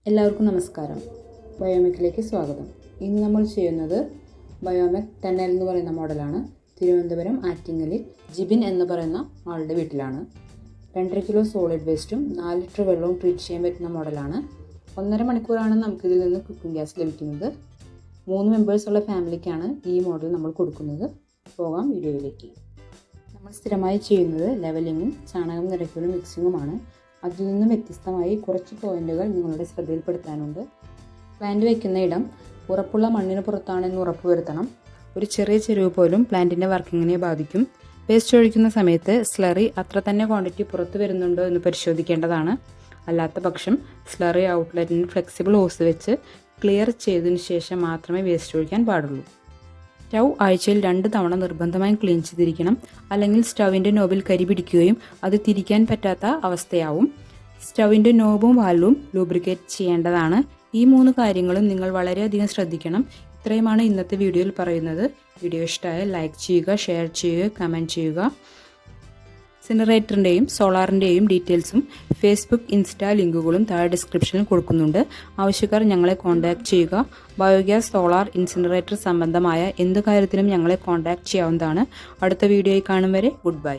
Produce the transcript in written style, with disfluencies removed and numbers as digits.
എല്ലാവർക്കും നമസ്കാരം. ബയോമെക്കിലേക്ക് സ്വാഗതം. ഇന്ന് നമ്മൾ ചെയ്യുന്നത് ബയോമെക് 10L എന്ന് പറയുന്ന മോഡലാണ്. തിരുവനന്തപുരം ആറ്റിങ്ങലിൽ ജിബിൻ എന്ന് പറയുന്ന ആളുടെ വീട്ടിലാണ്. 2.5 കിലോ സോളിഡ് വേസ്റ്റും 4 ലിറ്റർ വെള്ളവും ട്രീറ്റ് ചെയ്യാൻ പറ്റുന്ന മോഡലാണ്. 1.5 മണിക്കൂറാണ് നമുക്കിതിൽ നിന്ന് കുക്കിംഗ് ഗ്യാസ് ലഭിക്കുന്നത്. 3 മെമ്പേഴ്സുള്ള ഫാമിലിക്കാണ് ഈ മോഡൽ നമ്മൾ കൊടുക്കുന്നത്. പോകാം വീഡിയോയിലേക്ക്. നമ്മൾ സ്ഥിരമായി ചെയ്യുന്നത് ലെവലിങ്ങും ചാണകം നിറയ്ക്കലും മിക്സിങ്ങുമാണ്. അതിൽ നിന്നും വ്യത്യസ്തമായി കുറച്ച് പോയിന്റുകൾ നിങ്ങളുടെ ശ്രദ്ധയിൽപ്പെടുത്താനുണ്ട്. പ്ലാന്റ് വയ്ക്കുന്ന ഇടം ഉറപ്പുള്ള മണ്ണിന് പുറത്താണെന്ന് ഉറപ്പുവരുത്തണം. ഒരു ചെറിയ ചെരുവ് പോലും പ്ലാന്റിൻ്റെ വർക്കിങ്ങിനെ ബാധിക്കും. വേസ്റ്റ് ഒഴിക്കുന്ന സമയത്ത് സ്ലറി അത്ര തന്നെ ക്വാണ്ടിറ്റി പുറത്തു വരുന്നുണ്ടോ എന്ന് പരിശോധിക്കേണ്ടതാണ്. അല്ലാത്ത പക്ഷം സ്ലറി ഔട്ട്ലെറ്റിന് ഫ്ലെക്സിബിൾ ഹോസ് വെച്ച് ക്ലിയർ ചെയ്തതിനു ശേഷം മാത്രമേ വേസ്റ്റ് ഒഴിക്കാൻ പാടുള്ളൂ. സ്റ്റൗ ആഴ്ചയിൽ 2 തവണ നിർബന്ധമായും ക്ലീൻ ചെയ്തിരിക്കണം. അല്ലെങ്കിൽ സ്റ്റൗവിൻ്റെ നോബിൽ കരി പിടിക്കുകയും അത് തിരിക്കാൻ പറ്റാത്ത അവസ്ഥയാവും. സ്റ്റൗവിൻ്റെ നോബും വാൽവും ലൂബ്രിക്കേറ്റ് ചെയ്യേണ്ടതാണ്. ഈ 3 കാര്യങ്ങളും നിങ്ങൾ വളരെയധികം ശ്രദ്ധിക്കണം. ഇത്രയുമാണ് ഇന്നത്തെ വീഡിയോയിൽ പറയുന്നത്. വീഡിയോ ഇഷ്ടമായാൽ ലൈക്ക് ചെയ്യുക, ഷെയർ ചെയ്യുക, കമൻറ്റ് ചെയ്യുക. ഇൻസിനറേറ്ററിൻ്റെയും സോളാറിൻ്റെയും ഡീറ്റെയിൽസും ഫേസ്ബുക്ക്, ഇൻസ്റ്റാ ലിങ്കുകളും താഴെ ഡിസ്ക്രിപ്ഷനിൽ കൊടുക്കുന്നുണ്ട്. ആവശ്യക്കാർ ഞങ്ങളെ കോൺടാക്റ്റ് ചെയ്യുക. ബയോഗ്യാസ്, സോളാർ, ഇൻസിനറേറ്റർ സംബന്ധമായ എന്ത് കാര്യത്തിനും ഞങ്ങളെ കോൺടാക്റ്റ് ചെയ്യാവുന്നതാണ്. അടുത്ത വീഡിയോയിൽ കാണും വരെ ഗുഡ് ബൈ.